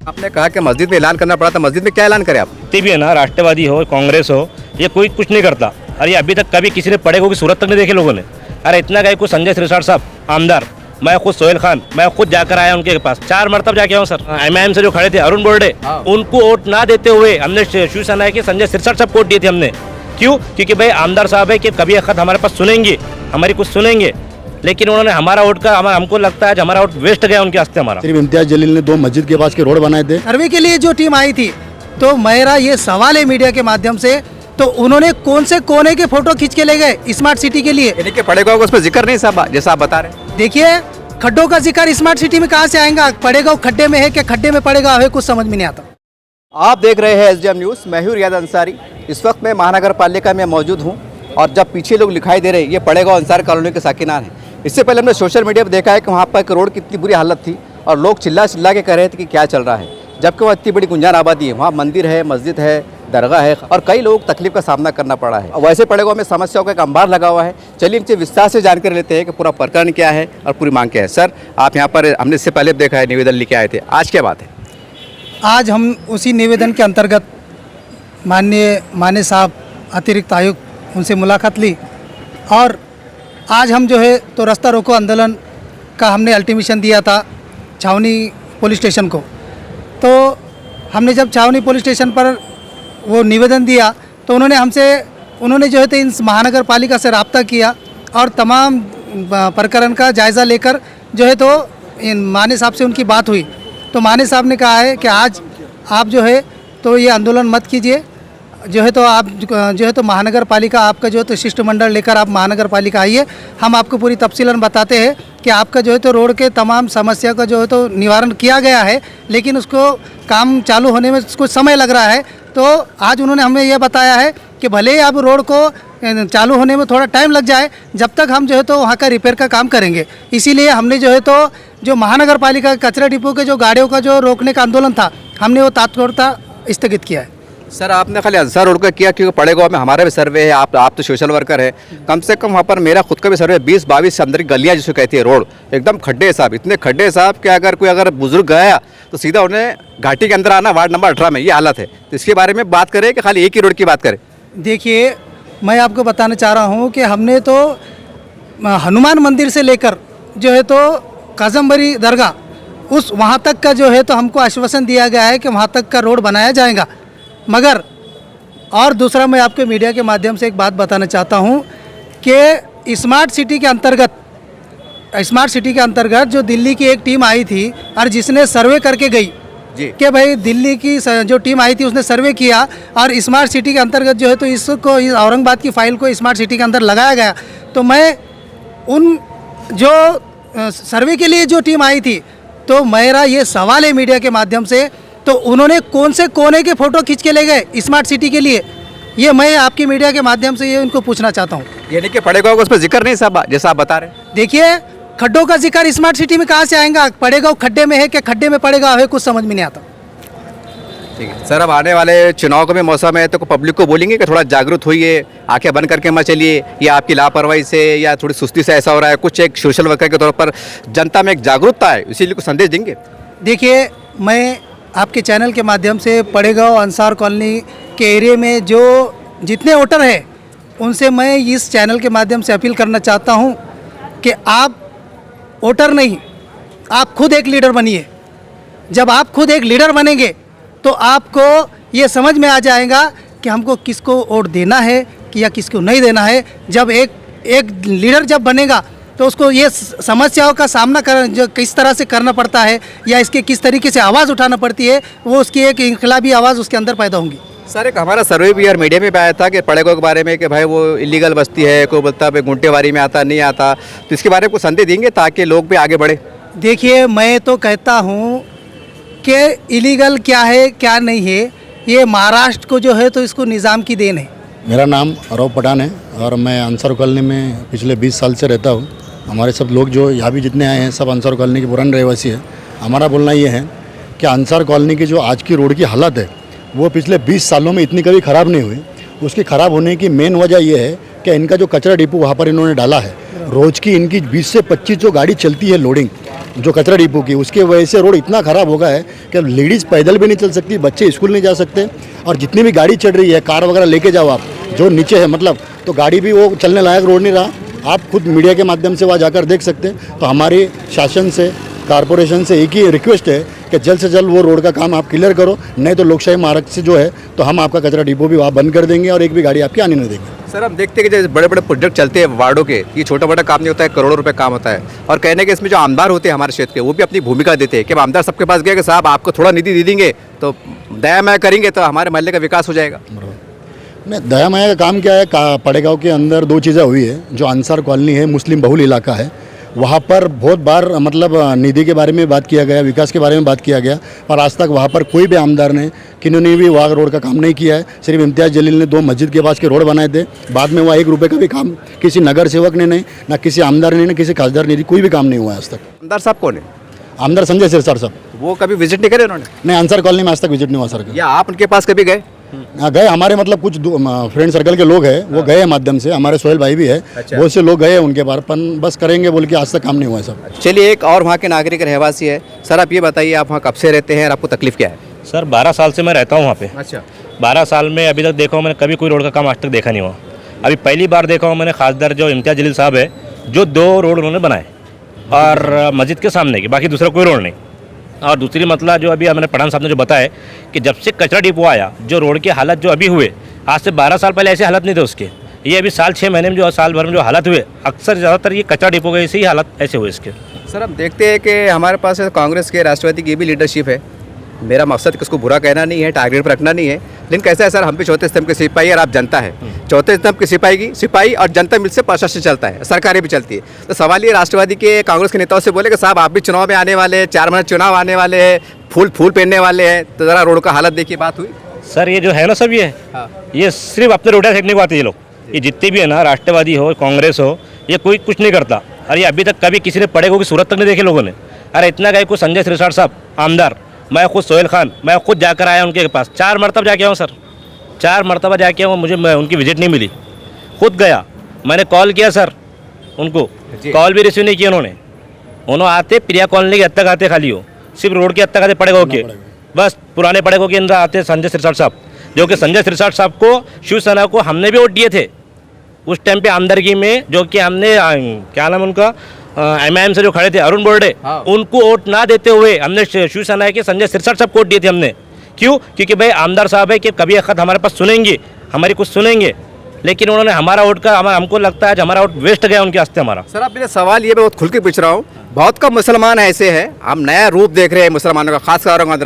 आपने कहा कि मस्जिद में ऐलान करना पड़ा था, मस्जिद में क्या ऐलान करें आप? भी है ना, राष्ट्रवादी हो कांग्रेस हो, ये कोई कुछ नहीं करता। अरे अभी तक कभी किसी ने पढ़े को की सूरत तक नहीं देखे लोगों ने। अरे इतना क्या कुछ संजय सिरसाट साहब आमदार, मैं खुद सोहेल खान, मैं खुद जाकर आया उनके पास 4 मरतब जाके आऊँ सर। एमआईएम से जो खड़े थे अरुण बोर्डे, उनको वोट ना देते हुए हमने शिवसेना के संजय सिरसाट साहब को वोट दिए थे हमने। क्यों? क्योंकि भाई आमदार साहब है कि कभी एक हमारे पास सुनेंगे, हमारी कुछ सुनेंगे, लेकिन उन्होंने हमारा वोट का हमको लगता है हमारा वोट वेस्ट गया उनके हस्ते। हमारा सिर्फ इम्तियाज जलील ने 2 मस्जिद के पास के रोड बनाए थे। सर्वे के लिए जो टीम आई थी, तो मेरा ये सवाल है मीडिया के माध्यम से, तो उन्होंने कौन से कोने के फोटो खींच के ले गए स्मार्ट सिटी के लिए? यानी कि पड़ेगा उस पर जिक्र नहीं साहब, जैसा आप बता रहे हैं। देखिए, खड्डों का जिक्र स्मार्ट सिटी में कहाँ से आएगा? पड़ेगा खड्डे में है कि खड्डे में पड़ेगा, हमें कुछ समझ में नहीं आता। आप देख रहे हैं एसडीएम न्यूज़, मैं हूं रियाद अंसारी। इस वक्त मैं महानगर पालिका में मौजूद हूं और जब पीछे लोग दिखाई दे रहे हैं, ये पड़ेगा अंसार कॉलोनी के साकिनान हैं। इससे पहले हमने सोशल मीडिया पर देखा है कि वहाँ पर एक रोड की इतनी बुरी हालत थी और लोग चिल्ला चिल्ला के कह रहे थे कि क्या चल रहा है, जबकि वहाँ इतनी बड़ी गुंजान आबादी है, वहाँ मंदिर है, मस्जिद है, दरगाह है और कई लोग तकलीफ का सामना करना पड़ा है। वैसे पड़ेगा में समस्याओं का एक अंबार लगा हुआ है। चलिए इनसे विस्तार से जानकारी लेते हैं कि पूरा प्रकरण क्या है और पूरी मांग क्या है। सर, आप यहाँ पर हमने इससे पहले देखा है निवेदन लेके आए थे, आज क्या बात है? आज हम उसी निवेदन के अंतर्गत माननीय साहब अतिरिक्त आयुक्त उनसे मुलाकात ली और आज हम जो है तो रास्ता रोको आंदोलन का हमने अल्टीमेशन दिया था छावनी पुलिस स्टेशन को। तो हमने जब छावनी पुलिस स्टेशन पर वो निवेदन दिया तो उन्होंने जो है तो इन महानगर पालिका से रब्ता किया और तमाम प्रकरण का जायज़ा लेकर जो है तो इन माने साहब से उनकी बात हुई। तो माने साहब ने कहा है कि आज आप जो है तो ये आंदोलन मत कीजिए, जो है तो आप जो है तो महानगर पालिका आपका जो है तो शिष्टमंडल लेकर आप महानगर पालिका आइए, हम आपको पूरी तफसीलन बताते हैं कि आपका जो है तो रोड के तमाम समस्या का जो है तो निवारण किया गया है, लेकिन उसको काम चालू होने में कुछ समय लग रहा है। तो आज उन्होंने हमें यह बताया है कि भले ही आप रोड को चालू होने में थोड़ा टाइम लग जाए, जब तक हम जो है तो वहाँ का रिपेयर का काम करेंगे। इसीलिए हमने जो है तो जो महानगर पालिका कचरा डिपो के जो गाड़ियों का जो रोकने का आंदोलन था, हमने वो तात्कालिकता स्थगित किया है। सर, आपने खाली अंसार रोड का किया क्योंकि पड़ेगा में हमारा भी सर्वे है, आप तो सोशल वर्कर है, कम से कम वहाँ पर मेरा खुद का भी सर्वे 20-22 अंदर की गलियाँ जिसको कहती है रोड एकदम खड्डे साहब, इतने खड्डे साहब कि अगर बुजुर्ग गया तो सीधा उन्हें घाटी के अंदर आना, वार्ड नंबर 18 में ये हालत है। तो इसके बारे में बात करें कि खाली एक ही रोड की बात करें? देखिए, मैं आपको बताना चाह रहा हूँ कि हमने तो हनुमान मंदिर से लेकर जो है तो काजमबरी दरगाह उस वहाँ तक का जो है तो हमको आश्वासन दिया गया है कि वहाँ तक का रोड बनाया जाएगा। मगर और दूसरा मैं आपके मीडिया के माध्यम से एक बात बताना चाहता हूँ कि स्मार्ट सिटी के अंतर्गत जो दिल्ली की एक टीम आई थी और जिसने सर्वे करके गई कि भाई दिल्ली की जो टीम आई थी उसने सर्वे किया और स्मार्ट सिटी के अंतर्गत जो है तो इसको औरंगाबाद की फाइल को स्मार्ट सिटी के अंदर लगाया गया। तो मैं उन जो सर्वे के लिए जो टीम आई थी, तो मेरा ये सवाल है मीडिया के माध्यम से, तो उन्होंने कौन से कोने के फोटो खींच के ले गए स्मार्ट सिटी के लिए? ये मैं आपकी मीडिया के माध्यम से ये उनको पूछना चाहता हूँ। यानी कि पड़ेगा उस पर जिक्र नहीं साहब, जैसा आप बता रहे हैं। देखिए, खड्डों का जिक्र स्मार्ट सिटी में कहाँ से आएगा? पड़ेगा खड्डे में है कि खड्डे में पड़ेगा, हमें कुछ समझ में नहीं आता। ठीक है सर, अब आने वाले चुनाव का भी मौसम है, तो पब्लिक को बोलेंगे कि थोड़ा जागरूक होइए, आंखें बंद करके मत चलिए, या आपकी लापरवाही से या थोड़ी सुस्ती से ऐसा हो रहा है? कुछ एक सोशल वर्कर के तौर पर जनता में एक जागरूकता है, इसीलिए कुछ संदेश देंगे? देखिए, मैं आपके चैनल के माध्यम से पड़ेगा अंसार कॉलोनी के एरिया में जो जितने वोटर हैं उनसे मैं इस चैनल के माध्यम से अपील करना चाहता हूं कि आप वोटर नहीं, आप खुद एक लीडर बनिए। जब आप खुद एक लीडर बनेंगे तो आपको ये समझ में आ जाएगा कि हमको किसको वोट देना है कि या किसको नहीं देना है। जब एक लीडर जब बनेगा तो उसको ये समस्याओं का सामना जो किस तरह से करना पड़ता है या इसके किस तरीके से आवाज़ उठाना पड़ती है, वो उसकी एक इनकलाबी आवाज़ उसके अंदर पैदा होंगी। सर, एक हमारा सर्वे भी यार मीडिया में भी आया था कि पड़ेगा के बारे में कि भाई वो इलीगल बस्ती है, कोई बोलता है गुंटेवारी में आता नहीं आता, तो इसके बारे में कुछ संदेश देंगे ताकि लोग भी आगे बढ़े? देखिए, मैं तो कहता हूँ कि इलीगल क्या है क्या नहीं है, ये महाराष्ट्र को जो है तो इसको निज़ाम की देन है। मेरा नाम अरव पठान है और मैं अंसार कॉलोनी में पिछले 20 साल से रहता हूँ। हमारे सब लोग जो यहाँ भी जितने आए हैं सब अंसार कॉलोनी के पुराने रहवासी है। हमारा बोलना ये है कि अंसार कॉलोनी की जो आज की रोड की हालत है वो पिछले 20 सालों में इतनी कभी ख़राब नहीं हुई। उसकी ख़राब होने की मेन वजह ये है कि इनका जो कचरा डिपो वहाँ पर इन्होंने डाला है, रोज़ की इनकी 20 से 25 जो गाड़ी चलती है लोडिंग, जो कचरा डिपो की, उसके वजह से रोड इतना ख़राब हो गया है कि लेडीज़ पैदल भी नहीं चल सकती, बच्चे स्कूल नहीं जा सकते, और जितनी भी गाड़ी चल रही है, कार वगैरह लेके जाओ आप जो नीचे है मतलब, तो गाड़ी भी वो चलने लायक रोड नहीं रहा। आप खुद मीडिया के माध्यम से वहाँ जाकर देख सकते हैं। तो हमारी शासन से, कारपोरेशन से एक ही रिक्वेस्ट है कि जल्द से जल्द वो रोड का काम आप क्लियर करो, नहीं तो लोकशाही मार्ग से जो है तो हम आपका कचरा डिपो भी वहाँ बंद कर देंगे और एक भी गाड़ी आपकी आने नहीं देंगे। सर हम देखते हैं कि जैसे बड़े बड़े प्रोजेक्ट चलते हैं वार्डों के, ये छोटा बड़ा काम नहीं होता है, करोड़ों रुपए काम होता है। और कहने के इसमें जो आमदार होते हैं हमारे क्षेत्र के, वो भी अपनी भूमिका देते हैं कि आमदार सबके पास गए कि साहब आपको थोड़ा निधि दे देंगे तो दया माया करेंगे तो हमारे मोहल्ले का विकास हो जाएगा। नहीं, दया माया का काम क्या है, पड़ेगांव के अंदर दो चीज़ें हुई है। जो अंसार कॉलोनी है, मुस्लिम बहुल इलाका है, वहाँ पर बहुत बार मतलब निधि के बारे में बात किया गया, विकास के बारे में बात किया गया, पर आज तक वहाँ पर कोई भी आमदार ने किन्होंने भी वहाँ रोड का काम नहीं किया है। सिर्फ इम्तियाज़ जलील ने 2 मस्जिद के पास के रोड बनाए थे, बाद में वहाँ 1 रुपये का भी काम किसी नगर सेवक ने नहीं, ना किसी आमदार ने, ना किसी खासदार ने, कोई भी काम नहीं हुआ है आज तक। आमदार साहब कौन है? आमदार संजय सिरसाट साहब। वो कभी विजिट नहीं करे उन्होंने? नहीं, अंसार कॉलोनी में आज तक विजिट नहीं हुआ सर। या आप उनके पास कभी गए? गए, हमारे मतलब कुछ फ्रेंड सर्कल के लोग हैं, वो गए माध्यम से, हमारे सोहेल भाई भी है, अच्छा। बहुत से लोग गए उनके बार, पर बस करेंगे बोल के आज तक काम नहीं हुआ है सब। चलिए, एक और वहाँ के नागरिक रहवासी है। सर आप ये बताइए, आप वहाँ कब से रहते हैं और आपको तकलीफ क्या है? सर 12 साल से मैं रहता हूँ वहाँ पे। अच्छा। 12 साल में अभी तक देखा हूँ मैंने, कभी कोई रोड का काम आज तक देखा नहीं हुआ। अभी पहली बार देखा हूँ मैंने, खासदार जो इम्तियाज़ जलील साहब है, जो 2 रोड उन्होंने बनाए और मस्जिद के सामने की, बाकी दूसरा कोई रोड नहीं। और दूसरी मतलब जो अभी मैंने पठान साहब ने जो बताया कि जब से कचरा डिपो आया, जो रोड की हालत जो अभी हुए, आज से 12 साल पहले ऐसे हालत नहीं थे उसके। ये अभी साल 6 महीने में जो साल भर में जो हालत हुए, अक्सर ज़्यादातर ये कचरा डिपो के ऐसे ही हालत ऐसे हुए इसके। सर हम देखते हैं कि हमारे पास कांग्रेस के, राष्ट्रवादी की भी लीडरशिप है। मेरा मकसद किसको बुरा कहना नहीं है, टारगेट पर रखना नहीं है, लेकिन कैसा है सर, हम भी चौथे स्तंभ के सिपाही और आप जनता है। चौथे स्तंभ के सिपाही और जनता मिलकर प्रशासन चलता है, सरकारें भी चलती है। तो सवाल ये राष्ट्रवादी के, कांग्रेस के नेताओं से बोले कि साहब आप भी चुनाव में आने वाले हैं, 4 महीने चुनाव आने वाले हैं, फूल पहनने वाले हैं, तो ज़रा रोड का हालत देखिए। बात हुई सर ये जो है ना सब ये सिर्फ अपने रोटियाँ फेंकने को आते हैं ये लोग। ये जितने भी है ना, राष्ट्रवादी हो, कांग्रेस हो, ये कोई कुछ नहीं करता। अरे अभी तक कभी किसी ने पड़ेगो की सूरत तक नहीं देखे लोगों ने। अरे इतना गए को संजय सिरसाट साहब आमदार, मैं खुद सोहेल खान, मैं खुद जाकर आया उनके पास, 4 मरतबा जाके आऊँ सर, 4 मरतबा जाके आऊँ, मुझे उनकी विजिट नहीं मिली। खुद गया, मैंने कॉल किया सर उनको, कॉल भी रिसीव नहीं किया उन्होंने आते प्रिया कॉलोनी के हद तक आते, खाली हो सिर्फ रोड के हद तक आते, पड़ेगो के बस, पुराने पड़ेगो के अंदर आते संजय सिरसाट साहब, जो कि संजय सिरसाट साहब को, शिवसेना को हमने भी वोट दिए थे उस टाइम पे आमदरगी में, जो कि हमने क्या नाम उनका MIM से जो खड़े थे अरुण बोर्डे, उनको वोट ना देते हुए हमने शिवसेना के संजय सिरसाट साहब को वोट दिए थे हमने। क्यों? क्योंकि भाई आमदार साहब है कि कभी एक हमारे पास सुनेंगे, हमारी कुछ सुनेंगे, लेकिन उन्होंने हमारा वोट का, हमको लगता है हमारा वोट वेस्ट गया उनके वास्ते हमारा। सर आप मेरा सवाल ये बहुत खुल के पूछ रहा हूँ, बहुत कम मुसलमान ऐसे हैं, हम नया रूप देख रहे हैं मुसलमानों का,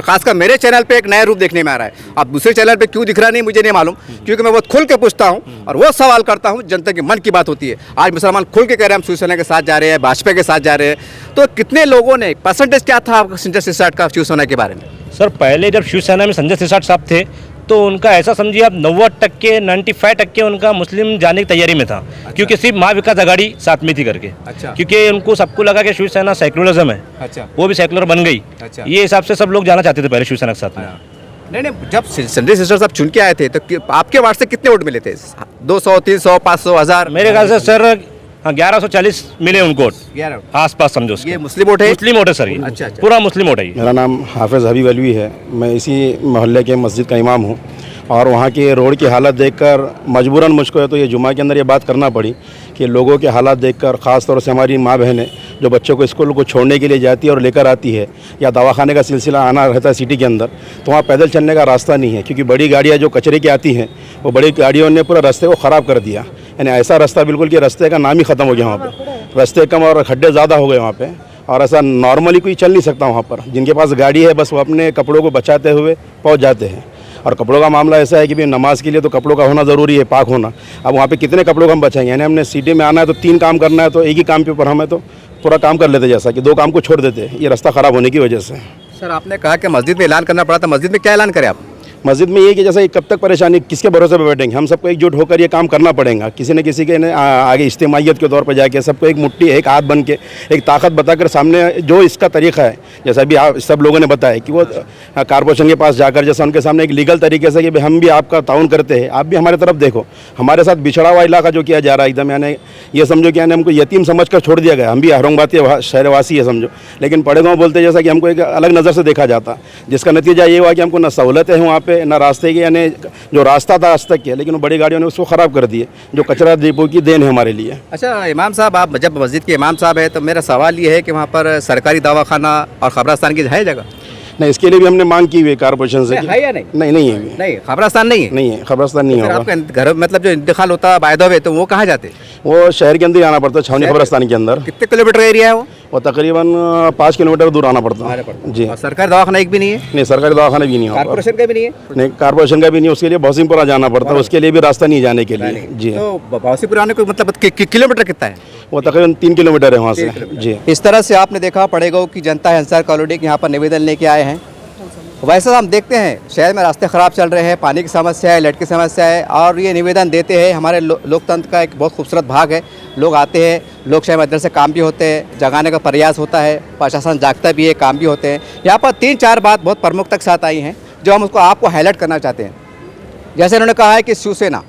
खासकर मेरे चैनल पे एक नया रूप देखने में आ रहा है। अब दूसरे चैनल पे क्यों दिख रहा नहीं मुझे नहीं मालूम, क्योंकि मैं बहुत खुल के पूछता हूँ और वो सवाल करता हूँ, जनता के मन की बात होती है। आज मुसलमान खुल के कह रहे हैं हम शिवसेना के साथ जा रहे हैं, भाजपा के साथ जा रहे हैं, तो कितने लोगों ने, परसेंटेज क्या था संजय सिरसाट का शिवसेना के बारे में? सर पहले जब शिवसेना में संजय सिरसाट साहब थे तो उनका ऐसा समझिए आप 90% 95% उनका मुस्लिम जाने की तैयारी में था। अच्छा। क्योंकि सिर्फ महाविकास आघाड़ी साथ में थी करके। अच्छा। क्योंकि उनको सबको लगा कि शिवसेना सेकुलरिज्म है। अच्छा। वो भी सेकुलर बन गई। अच्छा। ये हिसाब से सब लोग जाना चाहते थे पहले शिवसेना के साथ में। नहीं, जब संजय सिरसाट साहब चुन के आए थे तो आपके वार्ड से कितने वोट मिले थे? 200, 300, 500, 1000? मेरे ख्याल से सर 1140 मिले उनको वोट आसपास, समझो। ये मुस्लिम वोट है? मुस्लिम वोट है सर ये। अच्छा। पूरा मुस्लिम वोट है। मेरा नाम हाफिज़ हबीब अलवी है, मैं इसी मोहल्ले के मस्जिद का इमाम हूँ और वहाँ की रोड की हालत देखकर मजबूरन मुझको है तो ये जुमा के अंदर ये बात करना पड़ी कि लोगों के हालात देखकर, ख़ास तौर से हमारी माँ बहनें जो बच्चों को स्कूल को छोड़ने के लिए जाती है और लेकर आती है, या दवाखाने का सिलसिला आना रहता है सिटी के अंदर, तो वहाँ पैदल चलने का रास्ता नहीं है, क्योंकि बड़ी गाड़ियाँ जो कचरे की आती हैं वो बड़ी गाड़ियों ने पूरा रास्ते को ख़राब कर दिया। यानी ऐसा रास्ता बिल्कुल कि रास्ते का नाम ही ख़त्म हो गया वहाँ पर, रास्ते कम और खड्डे ज़्यादा हो गए वहाँ पर, और ऐसा नॉर्मली कोई चल नहीं सकता वहाँ पर। जिनके पास गाड़ी है बस वो अपने कपड़ों को बचाते हुए पहुँच जाते हैं। और कपड़ों का मामला ऐसा है कि भाई नमाज के लिए तो कपड़ों का होना ज़रूरी है, पाक होना। अब वहाँ पे कितने कपड़ों को हम बचाएंगे? यानी हमने सिटी में आना है तो 3 काम करना है, तो एक ही काम के ऊपर हमें तो पूरा काम कर लेते, जैसा कि 2 काम को छोड़ देते, ये रास्ता ख़राब होने की वजह से। सर आपने कहा कि मस्जिद में ऐलान करना पड़ा था, मस्जिद में क्या ऐलान करें आप? मस्जिद में ये कि जैसे कब तक परेशानी, किसके भरोसे पे बैठेंगे, हम सबको एकजुट होकर ये काम करना पड़ेगा। किसी न किसी के आगे इज्तिमाइयत के तौर पर जाके सबको एक मुट्ठी, एक हाथ बन के, एक ताकत बताकर सामने जो इसका तरीका है, जैसा भी आप सब लोगों ने बताया कि वो कारपोरेशन के पास जाकर जैसा उनके सामने एक लीगल तरीके से कि भाई हम भी आपका ताउन करते हैं, आप भी हमारे तरफ देखो। हमारे साथ बिछड़ा हुआ इलाका जो किया जा रहा है एकदम, यानी ये समझो कि यानी हमको यतीम समझ कर छोड़ दिया गया। हम भी औरंगाबाद के शहरवासी है समझो, लेकिन बड़े गाँव बोलते जैसा कि हमको एक अलग नज़र से देखा जाता, जिसका नतीजा ये हुआ कि हमको न सहूलतें हैं वहाँ पे, न रास्ते की, यानी जो रास्ता था आज तक के, लेकिन वो बड़ी गाड़ियों ने उसको ख़राब कर दिए, जो कचरा डिपो की देन है हमारे लिए। अच्छा इमाम साहब, आप जब मस्जिद के इमाम साहब है तो मेरा सवाल ये है कि वहाँ पर सरकारी दवाखाना और खबरस्तान की है जगह? नहीं, इसके लिए भी हमने मांग की हुई है कारपोरेशन से। है या नहीं? नहीं है। नहीं, खबरस्तान नहीं है। नहीं है, खबरस्तान नहीं फिर होगा। आपका घर मतलब जो इंतकाल होता है बाय द वे, तो वो कहाँ जाते? वो शहर के अंदर ही आना पड़ता है, छावनी खबरस्तान के अंदर। कितने किलोमीटर एरिया है वो? वो तकरीबन 5 किलोमीटर दूर आना पड़ता है जी। और सरकारी दवाखाना एक भी नहीं है? नहीं, सरकारी दवाखाना भी नहीं होगा। कारपोरेशन का भी नहीं है? नहीं, कारपोरेशन का भी नहीं, उसके लिए भौसिमपुरा जाना पड़ता है, उसके लिए भी रास्ता नहीं जाने के लिए जी। तो भौसीपुर आने को मतलब किलोमीटर कितना है? वो तकरीबन 3 किलोमीटर है वहाँ से जी। इस तरह से आपने देखा पड़ेगा कि जनता है अंसार कॉलोनी के यहाँ पर निवेदन लेके आए हैं। वैसे हम देखते हैं शहर में रास्ते ख़राब चल रहे हैं, पानी की समस्या है, लाइट की समस्या है, और ये निवेदन देते हैं। हमारे लोकतंत्र का एक बहुत खूबसूरत भाग है। लोग आते हैं, लोकशाही मदद से काम भी होते हैं, जगाने का प्रयास होता है, प्रशासन जागता भी है, काम भी होते हैं। यहाँ पर 3-4 बात बहुत प्रमुखता के साथ आई हैं जो हम उसको आपको हाईलाइट करना चाहते हैं। जैसे उन्होंने कहा है कि शिवसेना,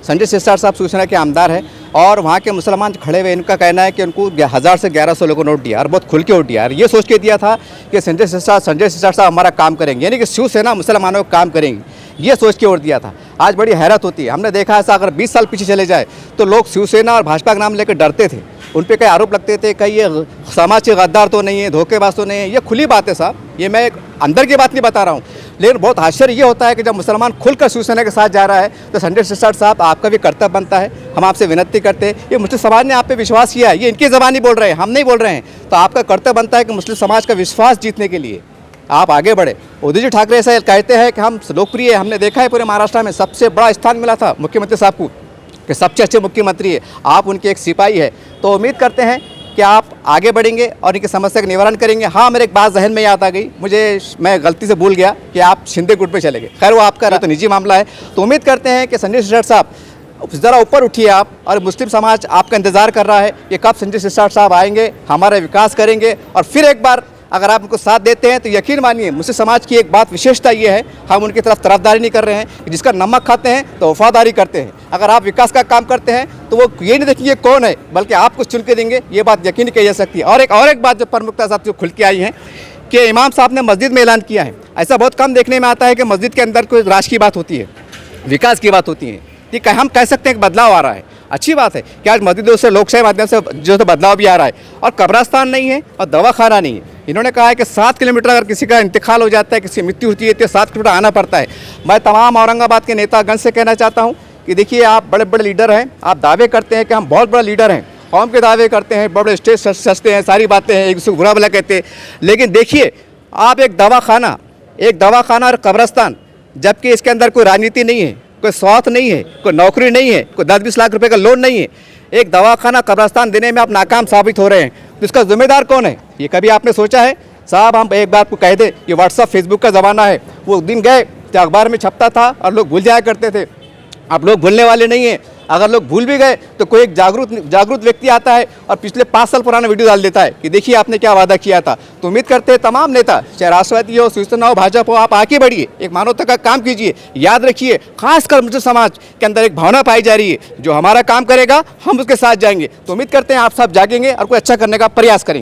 संजय सिरसाट साहब शिवसेना के आमदार हैं और वहाँ के मुसलमान खड़े हुए, इनका कहना है कि उनको 1000 से 1100 लोगों को नोट दिया और बहुत खुल के वोट दिया और ये सोच के दिया था कि संजय सिरसाट साहब हमारा काम करेंगे, यानी कि शिवसेना मुसलमानों का काम करेंगे, ये सोच के वोट दिया था। आज बड़ी हैरत होती है, हमने देखा ऐसा अगर 20 साल पीछे चले जाए तो लोग शिवसेना और भाजपा का नाम लेकर डरते थे, उन पर कई आरोप लगते थे, कहीं ये समाज के गद्दार तो नहीं है, धोखेबाज तो नहीं है। ये खुली बात है साहब, ये मैं एक अंदर की बात नहीं बता रहा हूँ। लेकिन बहुत आश्चर्य ये होता है कि जब मुसलमान खुलकर शिवसेना के साथ जा रहा है तो संजय सिरसाट साहब आपका भी कर्तव्य बनता है, हम आपसे विनती करते हैं। ये मुस्लिम समाज ने आप पे विश्वास किया है, ये इनकी ज़बानी बोल रहे हैं, हम नहीं बोल रहे हैं, तो आपका कर्तव्य बनता है कि मुस्लिम समाज का विश्वास जीतने के लिए आप आगे बढ़े। उद्धव जी ठाकरे ऐसा कहते हैं कि हम लोकप्रिय है, हमने देखा है पूरे महाराष्ट्र में सबसे बड़ा स्थान मिला था मुख्यमंत्री साहब को कि सबसे अच्छे मुख्यमंत्री है, आप उनके एक सिपाही है। तो उम्मीद करते हैं कि आप आगे बढ़ेंगे और इनकी समस्या का निवारण करेंगे। हाँ, मेरे एक बात जहन में याद आ गई, मैं गलती से भूल गया कि आप शिंदे गुट पे चले गए। खैर वो आपका तो निजी मामला है। तो उम्मीद करते हैं कि संजय सिरसाट साहब ज़रा ऊपर उठिए आप, और मुस्लिम समाज आपका इंतज़ार कर रहा है कि कब संजय सिरसाट साहब आएंगे, हमारा विकास करेंगे। और फिर एक बार अगर आप उनको साथ देते हैं तो यकीन मानिए मुस्लिम समाज की एक बात विशेषता ये है, हम उनकी तरफदारी नहीं कर रहे हैं, जिसका नमक खाते हैं तो वफादारी करते हैं। अगर आप विकास का काम करते हैं तो वो ये नहीं देखेंगे कौन है, बल्कि आप कुछ चुन के देंगे, ये बात यकीन कही जा सकती है। और एक बात जो प्रमुखता साहब जो खुल के आई है कि इमाम साहब ने मस्जिद में ऐलान किया है। ऐसा बहुत कम देखने में आता है कि मस्जिद के अंदर कोई राज की बात होती है, विकास की बात होती है। ठीक है, हम कह सकते हैं कि बदलाव आ रहा है, अच्छी बात है कि आज मस्जिदों से लोकशाही माध्यम से जो है बदलाव भी आ रहा है। और कब्रस्तान नहीं है और दवाखाना नहीं है। इन्होंने कहा है कि 7 किलोमीटर अगर किसी का इंतकाल हो जाता है, किसी की मृत्यु होती है तो 7 किलोमीटर आना पड़ता है। मैं तमाम औरंगाबाद के नेतागण से कहना चाहता हूँ कि देखिए, आप बड़े बड़े लीडर हैं, आप दावे करते हैं कि हम बहुत बड़ा लीडर हैं, कौम के दावे करते हैं, बड़े स्टेज सजते हैं, सारी बातें हैं, एक दूसरे को बुरा भला कहते हैं। लेकिन देखिए, आप एक दवाखाना और कब्रस्तान, जबकि इसके अंदर कोई राजनीति नहीं है, कोई स्वार्थ नहीं है, कोई नौकरी नहीं है, कोई 10-20 लाख रुपए का लोन नहीं है, एक दवाखाना कब्रस्तान देने में आप नाकाम साबित हो रहे हैं, तो इसका जिम्मेदार कौन है? ये कभी आपने सोचा है? साहब, हम एक बात को कह दें, ये व्हाट्सअप फेसबुक का ज़माना है। वो दिन गए जब अखबार में छपता था और लोग भूल जाया करते थे। अब लोग भूलने वाले नहीं हैं। अगर लोग भूल भी गए तो कोई एक जागरूक व्यक्ति आता है और पिछले 5 साल पुराना वीडियो डाल देता है कि देखिए आपने क्या वादा किया था। तो उम्मीद करते हैं तमाम नेता, चाहे राष्ट्रवादी हो, शिवसेना हो, भाजपा हो, आप आगे बढ़िए, एक मानवता का काम कीजिए। याद रखिए, खासकर मुस्लिम समाज के अंदर एक भावना पाई जा रही है, जो हमारा काम करेगा हम उसके साथ जाएंगे। तो उम्मीद करते हैं आप सब जागेंगे और कोई अच्छा करने का प्रयास करेंगे।